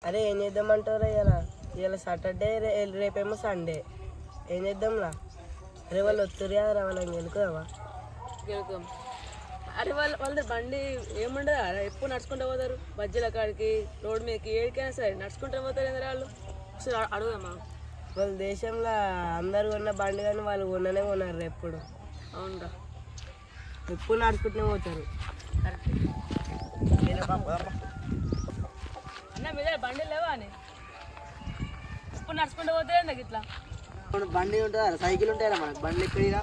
అరే ఏం చేద్దామంటారా ఇలా ఇలా సాటర్డే రేపేమో సండే ఏం చేద్దాంరా? అరే వాళ్ళు వస్తారు కదా మనం గెలుకుదామా? గెలుకుదాం. అరే వాళ్ళ బండి ఏముండదు అరే ఎప్పుడు నడుచుకుంటూ పోతారు బజ్జీల కాడికి రోడ్ మీదకి ఏడికైనా సరే నడుచుకుంటూ పోతారు ఎందుకు వాళ్ళు ఒకసారి అడుగుదామా? వాళ్ళ దేశంలో అందరు కొన్న బండి కానీ వాళ్ళు కొననే కొన్నారు ఎప్పుడు. అవునరా ఎప్పుడు నడుచుకుంటూనే పోతారు. అన్న మీద బండి లేవా అని ఎప్పుడు నడుచుకుంటూ పోతే ఎందుకు ఇట్లా బండి ఉంటుందా? సైకిల్ ఉంటాయరా మనకు బండ్లు ఎక్కడిరా?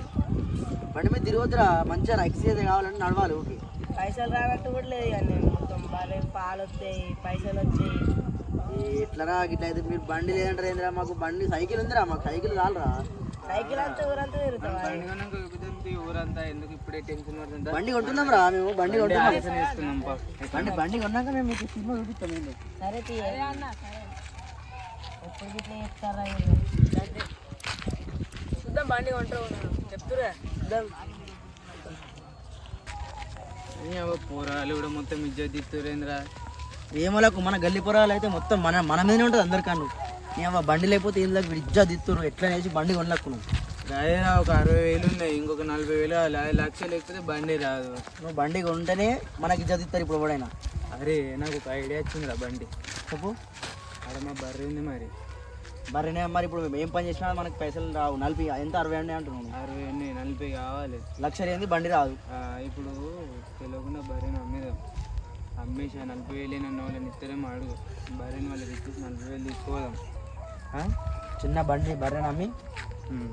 బండి మీద తిరగొద్దురా, మంచిగా ఎక్సర్సైజ్ కావాలంటే నడవాలి. ఓకే పైసలు రానట్టు కూడా లేదు కానీ మొత్తం బాగా పాలు వస్తాయి పైసలు వచ్చాయి. ఎట్లరా ఇట్లా అయితే మీరు బండి లేదంటారు ఏందిరా? మాకు బండి సైకిల్ ఉందిరా, మాకు సైకిల్ కావాలరా. సైకిల్ అంతా ఊరంతా తిరుగుతాం. ఊరంతా ఎందుకు ఇప్పుడే టెన్షన్ పడుతుందా? బండి కొంటున్నాం రా మేము, బండి కొంటున్నాం. బండి కొన్నాక మేము మీకు సినిమా చూపిస్తాం. ఏంటి సరే అన్న సరే ఎప్పుడు గిట్లా చెప్తారా? చూద్దాం బండి కొంటారు చెప్తురా చూద్దాం. పోరాలు కూడా మొత్తం ఇజ్జత్ ఇస్తురేంద్రా. ఏమోలకు మన గల్లీ పొరాలు అయితే మొత్తం మన మన మీదనే ఉంటుంది అందరికన్నా. ఏమో బండి లేకపోతే ఏం లేక ఇజ్జా దిత్తురు ఎట్లా వేసి బండి కొనలేకు. అదేరా ఒక 60,000 ఉన్నాయి, ఇంకొక 40,000 లక్షలు లేకపోతే బండి రాదు. నువ్వు బండి కొంటేనే మనకి ఇజ్జా దిస్తారు ఇప్పుడు ఎవడైనా. అరే నాకు ఒక ఐడియా వచ్చిందిరా బండి. చెప్పు. అక్కడ మా బర్రె ఉంది మరి. బర్రెనే మరి ఇప్పుడు ఏం పని చేసినా మనకి పైసలు రావు. 40 ఎంత 60 అండి అంటున్నాను. 60 40 కావాలి. లక్ష ఏంది బండి రాదు. ఇప్పుడు తెలియకుండా బర్రెని అమ్మేదాం. అమ్మేసి 40,000 అన్న వాళ్ళని ఇస్తారేమో అడుగు. బర్రెని వాళ్ళకి ఇచ్చేసి 40,000 తీసుకోదాం. చిన్న బండి బర్రెని అమ్మి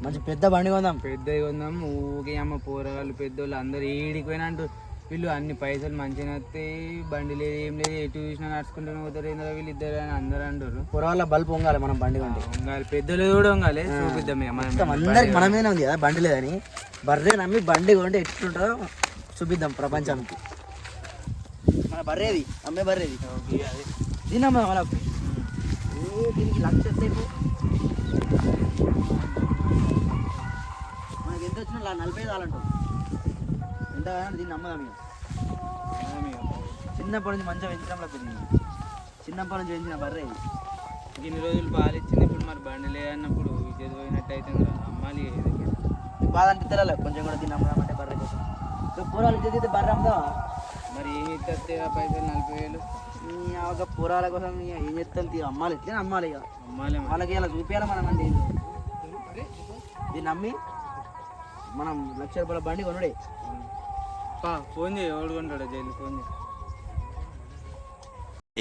మంచి పెద్ద బండి కొందాం. పెద్దవి కొందాం. ఊకే అమ్మ పోరగాళ్ళు పెద్దోళ్ళు అందరు ఏడికి పోయినా అంటూ వీళ్ళు అన్ని పైసలు మంచిగా వస్తాయి, బండి లేదు ఏం లేదు, ఎటు చూసినా నడుచుకుంటూనే పోతారు ఏంద్రా వీళ్ళు ఇద్దరు అని అందరూ అంటారు. పొరవాళ్ళ బల్బు ఉంగాలి మనం బండి కొంటే. ఉంగాలి, పెద్దలు కూడా ఉంగాలి. చూపిద్దాం అందరికి మన మీదనే ఉంది కదా బండి లేదని. బర్రె నమ్మి బండి కొంటే ఎట్లుంటుందో చూపిద్దాం ప్రపంచానికి. మన బర్రేది అమ్మే బర్రేది దీని అమ్మ మనకు. దీనికి లక్ష వస్తాయి. మనకి ఎంత వచ్చినా 40 చాలంటాం. ఎంత కానీ దీన్ని అమ్మదాం. ఇక చిన్నప్పటి నుంచి మంచిగా పెంచడంలో పెరిగింది. చిన్నప్పటి నుంచి పెంచిన బర్రె ఇన్ని రోజులు పాలు ఇచ్చింది. ఇప్పుడు మరి బండి లేదన్నప్పుడు విద్యుత్ పోయినట్టు అయితే అమ్మాలి. బాధ అనిపిస్తలే కొంచెం కూడా దీన్ని అమ్మదామంటే బర్రె కోసం. పూరాలు ఇచ్చేది బర్రె అమ్ముదామా? మరి ఏమి ఇస్తే ఆ పైసలు 40,000 ఒక పూరాల కోసం ఏం చేస్తాం? అమ్మాలి ఇట్లే అమ్మాలి. ఇక అమ్మాలి వాళ్ళకి ఇలా చూపించాలి మనం. అంటే దీన్ని అమ్మి మనం ₹1,00,000 బండి కొనుడే. ఫోన్ చేయి, ఎవడు కొంటాడు జైలు ఫోన్ చేయి.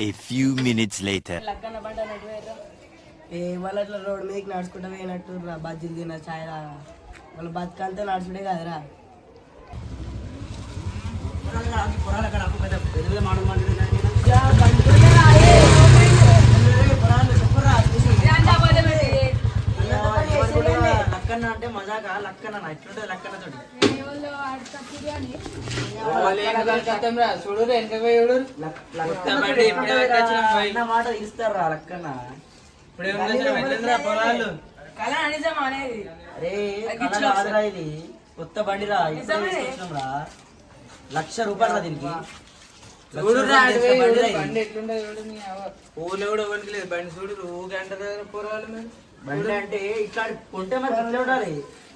A few minutes later. Lakkanna బండి అన్నట్టు పోయారు. వాళ్ళు అట్లా రోడ్డు మీదకి నడుచుకుంటూ పోయినట్టు బజ్జీలు తిన్న ఛాయ్ తాగా వాళ్ళు బతుకంతా నడుచుడే కదరా. లక్కన్న అంటే మజాక లక్కన్న ఎట్లుంటుంది లక్కన్న తోటి. చూడు వెనక మాట ఇస్తారా లక్కన్న? పొలాలు అరే కాదురా, ఇది కొత్త బండిరా, ఇప్పుడే తీసుకొచ్చినాం రా. ₹1,00,000 దీనికి. బండి ఎట్లుంటది చూడు. ఊళ్ళో కూడా ఎవరికి లేదు బండి. చూడు ఊగా అంటారు పొలాలు మీద. బండి అంటే ఇట్లా కొంటే మనకి ఇట్లా ఉండాలి.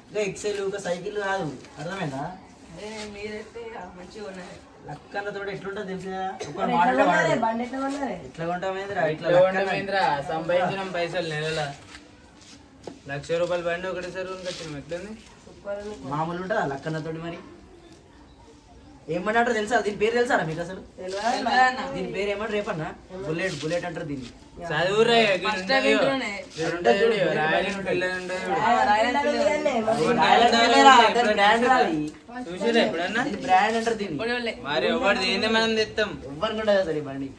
ఇంకా ఎక్సెల్ ఒక సైకిల్ కాదు, అర్థమైందా? మీరైతే మంచిగా ఉన్నాయి. లక్కన్నతో ఎట్లుంటుంది తెలిసిందా? బండి ఎట్లా కొన్నది? ఇట్లా కొంటామేంద్రా? ఇట్లా సంపాదించిన పైసలు నెలలా ₹1,00,000 బండి ఒకటేసారి కొనుకొచ్చినాం. ఎట్లుంది? మామూలు ఉంటుందా లక్కన్నతోటి? మరి ఏమన్నా తెలుసా? దీని పేరు తెలుసా మీకు అసలు? దీని పేరు ఏమంటారు రేపన్నా? బుల్లెట్. బుల్లెట్ అంటారు దీన్ని. చదువురా చూసిరా ఎప్పుడన్నా? బ్రాండ్ అంటారు దీన్ని. మరి ఎవరిది ఏంది మనం తెస్తాం. ఎవరికి ఉండదు అసలు ఈ బండి.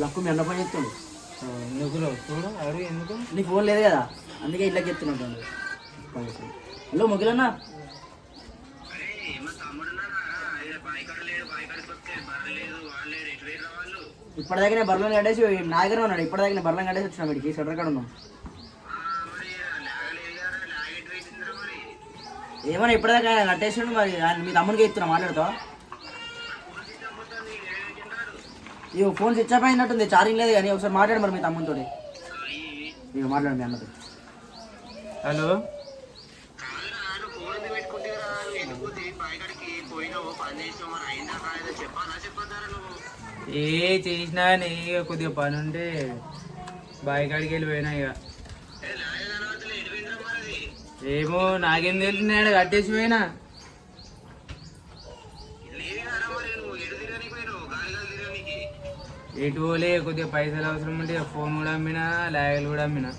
లక్కు మీ అన్న పని చెప్తాడు. ఎందుకు చూడు అడుగు. ఎందుకు? నీ ఫోన్ లేదు కదా, అందుకే ఇట్లా చెప్తున్నాడు. హలో మొగిలన్నా, ఇప్పటిదాకా బర్రెలను కట్టేసి నా దగ్గర ఉన్నాడు. ఇప్పటిదాకా బర్రెలను కట్టేసి వచ్చినా వీడికి షటర్ కాడ ఉన్నాం. ఏమన్నా ఇప్పటిదాకా కట్టేసి మరి మీ తమ్ముడికి ఇస్తున్నా మాట్లాడుతావా? ఇక ఫోన్ స్విచ్ ఆఫ్ అయినట్టుంది, ఛార్జింగ్ లేదు కానీ ఒకసారి మాట్లాడు మరి మీ తమ్ముతో. ఇక మాట్లాడు మీ అన్నతో. హలో ఏ చేసినా నీ కొద్దిగా పని ఉంటే బావి కాడికి వెళ్ళిపోయినా ఇక. ఏమో నాకేం తెలిసినాడు కట్టేసి పోయినా. ఎటు పోలే, కొద్దిగా పైసలు అవసరం ఉంటే ఫోన్ కూడా అమ్మినా, లాగలు కూడా అమ్మినా.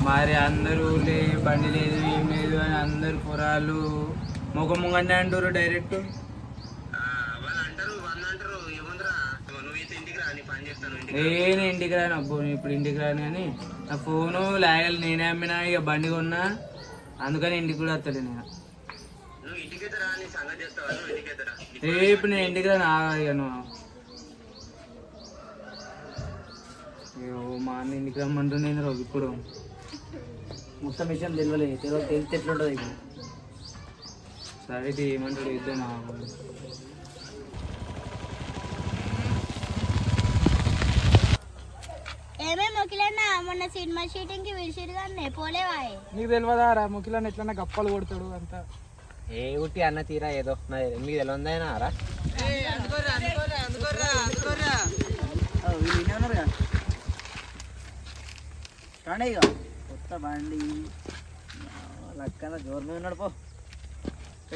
మరి అందరూ ఊళ్ళే బండి లేదు ఏం లేదు అని అందరు పొరాలు ముఖం ముంగండి అంటారు డైరెక్ట్. నేను ఇంటికి రాను అబ్బో, ఇప్పుడు ఇంటికి రాను కానీ నా ఫోను లాగలు నేనే అమ్మినా, ఇక బండి కొన్నా, అందుకని ఇంటికి కూడా వస్తాడు నేను. రేపు నేను ఇంటికి రాను ఇక నువ్వు. అయ్యో మా అన్న ఇంటికి రమ్మంటున్నాను రోజు ఇప్పుడు. మొత్తం విషయం తెలిస్తే ఎట్లుంటుంది ఇప్పుడు. సరే ఏమంటాడు ఇద్దాం మా ఏమే మొకిలన్నా మొన్న సినిమా షూటింగ్ కి పిలిచిరు కానీ పోలేవాయే. నీకు తెలియదా రా ముఖ్యలో ఎట్లన్నా గప్పలు కొడతాడు అంతా. ఏ ఉట్టి అన్న తీరా ఏదో మీకు తెలియదైనా రా. వీళ్ళు ఇన్నే ఉన్నారుగా. కానీ ఇక కొత్త బండి లక్కన జోరు మీద ఉన్నాడు పో.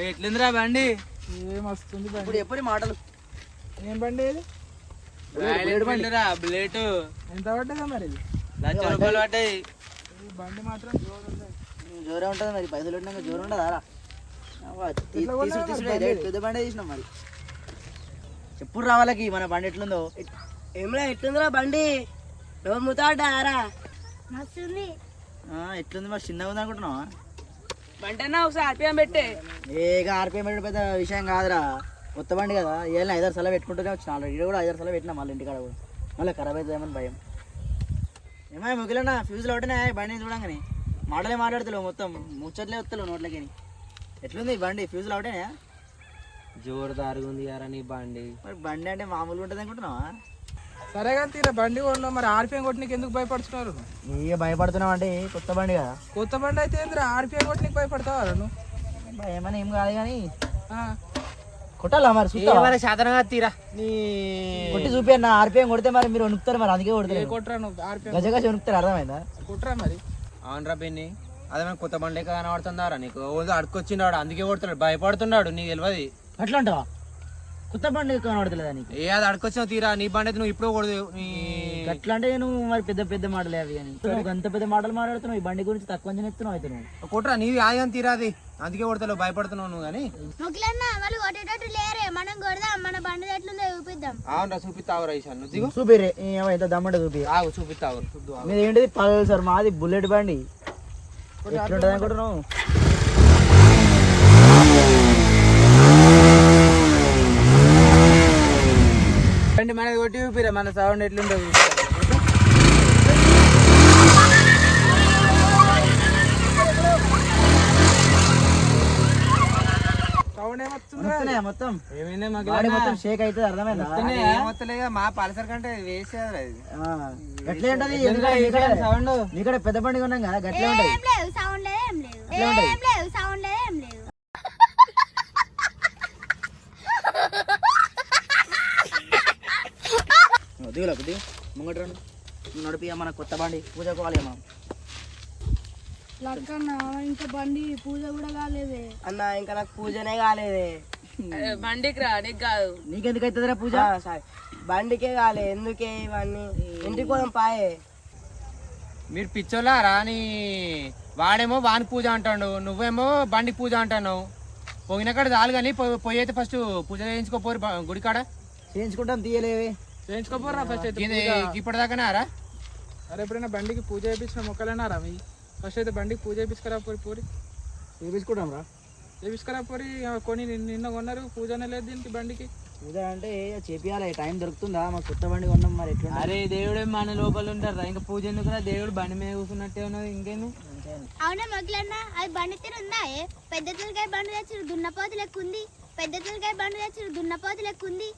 ఎట్లుందిరా బండి? ఏం వస్తుంది బండి? ఇప్పుడు ఎప్పుడు మాటలు. ఏం బండి ఇది? బుల్లెట్ ఎంత పడ్డదా మరి ఇది? ₹1,00,000 పడ్డాయి. ఈ బండి మాత్రం జోరు ఉంది. జోరే ఉంటుంది మరి, పైసలు ఉన్నాక జోరు ఉండదా రా. పెద్ద బండి తీసినాం మరి. ఎప్పుడు రావాలకి మన బండి ఎట్లుందో. ఏమిరా ఎట్లుందిరా బండి? డోర్ ముతాడారా? మస్తుంది. ఎట్లుంది మరి, చిన్నగా ఉంది అనుకుంటున్నావా? బండి అన్న ఒకసారి ఆర్పిఎం పెట్టే. ఏగా ఆర్పిఎం పెట్టడం పెద్ద విషయం కాదురా, కొత్త బండి కదా. ఏళ్ళని 5-6 సార్లు పెట్టుకుంటూనే వచ్చిన. ఆల్రెడీ కూడా 5-6 సార్లు పెట్టినా, మళ్ళీ ఇంటికాడ కూడా మళ్ళీ ఖరాబ్ అవుతుందేమని భయం. ఏమో ముగిలినా ఫ్యూజులు ఒకటేనే బండిని చూడంగానే మాటలే మాట్లాడుతున్నావు, మొత్తం ముచ్చట్లే వస్తలేవు నోట్లకి. ఎట్లుంది బండి? ఫ్యూజులు ఒకటేనా? జోరుదారుగా ఉంది యారా నీ బండి. మరి బండి అంటే మామూలుగా ఉంటుంది అనుకుంటున్నావా? సరే కానీ తీరా బండి కొన్నావు మరి, ఆర్పిఎం కొట్టినకి ఎందుకు భయపడుతున్నారు? ఇక భయపడుతున్నావు అంటే కొత్త బండి కదా. కొత్త బండి అయితే ఏందిరా ఆర్పిఎం కొట్టినకి భయపడతావా నువ్వు? భయమని ఏం కాదు కానీ కొట్టాలా మరి? శాతనంగా తీరా నీ కొట్టి చూపి అన్న. ఆర్పిఎం కొడితే మరి మీరు వణుకుతారు, మరి అందుకే కొడతారు. కొట్టరా నువ్వు ఆర్పిఎం? గజగజ వణుకుతారు, అర్థమైందా? కొట్టరా మరి. అవునరా పిన్ని, అదే మన కొత్త బండి కనబడుతుందారా నీకు? అడుకొచ్చినాడు అందుకే కొడుతున్నాడు, భయపడుతున్నాడు. నీకు తెలియదు అట్లా అంటావా? కొత్త బండి కనబడతలేదా నీకు? ఏ అది అడుకొచ్చినావు తీరా, నీ బండి అయితే నువ్వు ఇప్పుడు కొడదు. అట్లా అంటే నువ్వు మరి పెద్ద పెద్ద మాటలే అవి అని. నువ్వు అంత పెద్ద మాటలు మాట్లాడుతున్నావు, ఈ బండి గురించి తక్కువ చెప్తున్నావు అయితే నువ్వు. కొట్టరా నీవి ఆయం తీరా, అది అందుకే కొడతావు, భయపడుతున్నావు నువ్వు. కానీ మొకిలన్నా వాళ్ళు కొట్టేటట్టు లేరే, మనం కొడదాం, మన బండి ఎట్లుందో చూపిద్దాం. అవునరా చూపిస్తావురా ఈశాన్, నువ్వు చూపిరే ఎంత దమ్మంటే చూపి. చూపిస్తావు. మీది ఏంటిది? పల్సర్, మాది బుల్లెట్ బండి. ఎట్లుంటది అనుకుంటున్నావు? బండి మనది కొట్టి చూపిరా, మన సౌండ్ ఎట్లుంటుంది. సౌండ్ ఏమొస్తుంది? వస్తున్నాయా మొత్తం? ఏమైందే బాడీ మొత్తం షేక్ అవుతుంది, అర్థమైందా? ఏమొత్తలేదా? మా పల్సర్ కంటే వేసేది గట్లే ఉంటది. సౌండ్ ఇక్కడ పెద్ద బండి ఉన్నాం కదా, గట్లే ఉంటది. ఏం లేవు సౌండ్ లేదు, ఏం లేవు, ఏం లేవు సౌండ్ లేదు, ఏం లేవు. దిగులా కొద్ది ముంగట రండి. నువ్వు నడిపి మన కొత్త బండి పూజ కోవాలి మనం. లక్కన్న ఇంకా బండి పూజ కూడా కాలేదే అన్న, ఇంకా నాకు పూజనే కాలేదే. బండికి రా, నీకు కాదు. నీకెందుకు అవుతుందిరా పూజ? సారీ, బండికే కాలే. ఎందుకే ఇవన్నీ? ఇంటికి పోదాం పాయే. మీరు పిచ్చోలారా? నీ వాడేమో వాని పూజ అంటాడు, నువ్వేమో బండి పూజ అంటున్నావు. పోయిన కాడ చాలు కానీ పోయి అయితే ఫస్ట్ పూజ చేయించుకోపోరు గుడి కాడ. చేయించుకుంటాం, తీయలేవి. చేయించుకోపోరా ఫస్ట్ అయితే. ఇప్పటిదాకానే రా. అరే ఎప్పుడైనా బండికి పూజ చేయించిన మొక్కలేనారా అవి? ఫస్ట్ అయితే బండికి పూజ చేయించుకురా పోరి పోరి. చేయించుకుంటాం రా. చేయించుకురా పోరి. కొని నిన్న కొన్నారు, పూజనే లేదు దీనికి బండికి. పూజ అంటే చేపియాలి, టైం దొరుకుతుందా? మా కొత్త బండి కొన్నాం మరి ఎట్లా? అరే దేవుడే మన లోపల ఉంటారా, ఇంకా పూజ ఎందుకురా? దేవుడు బండి మీద కూర్చున్నట్టే ఉన్నది, ఇంకేంది? అవునా మొగ్లన్న అది బండి తీరు ఉందా పెద్ద తలకాయ బండి తెచ్చి దున్నపోతు లెక్క ఉంది పెద్ద తలకాయ బండి తెచ్చి దున్నపోతు లెక్క ఉంది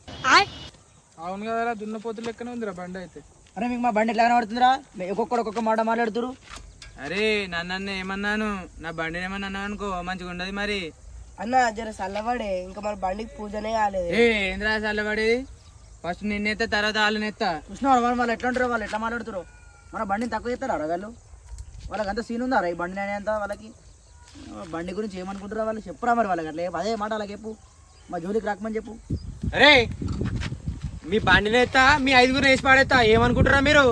అవును కదరా దున్నపోతు లెక్కనే ఉందిరా బండి అయితే. అరే మీకు మా బండి ఎట్లా కనబడుతుందిరా ఒక్కొక్కడు ఒక్కొక్క మాట మాట్లాడుతురు. అరే నన్ను ఏమన్నాను, నా బండిని ఏమన్నా అన్నాను అనుకో మంచిగా ఉండదు మరి. అన్న జర చల్లబడే, ఇంకా మన బండికి పూజనే కాలేదు. ఏంద్రా చల్లబడేది, ఫస్ట్ నిన్నెత్తా తర్వాత వాళ్ళని ఎత్తా. చూసినావు వాళ్ళు ఎట్లా ఉంటారు, వాళ్ళు ఎట్లా మాట్లాడుతారు. మన బండిని తక్కువ చేస్తారా వాళ్ళు? వాళ్ళకి అంత సీన్ ఉందా ఈ బండి అనేంత వాళ్ళకి? బండి గురించి ఏమనుకుంటారా వాళ్ళు? చెప్పురా మరి వాళ్ళకి అట్లా అదే మాట వాళ్ళకి చెప్పు, మా జోలికి రాకమని చెప్పు. అరే మీ బండిని ఎత్తా, మీ 5గురు వేసి పాడేస్తా, ఏమనుకుంటారా మీరు?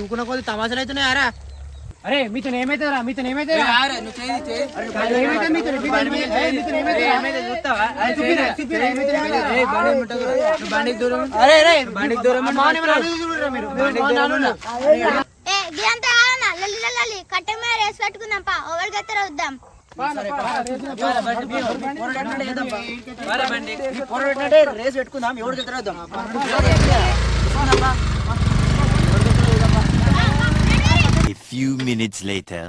ఊకున్న కొద్ది తమాషాలు అవుతున్నాయారా? అరే మీతో ఏమైతుందిరా, మీతో ఏమైతుందిరా? ఇదంతా లల్లి కట్ట మీద రేసి పెట్టుకుందాం పా ఎవరికి ఎత్తరా వద్దాం రేస్ పెట్టుకుందాం, ఎవరికి ఎత్తరా. A few minutes later.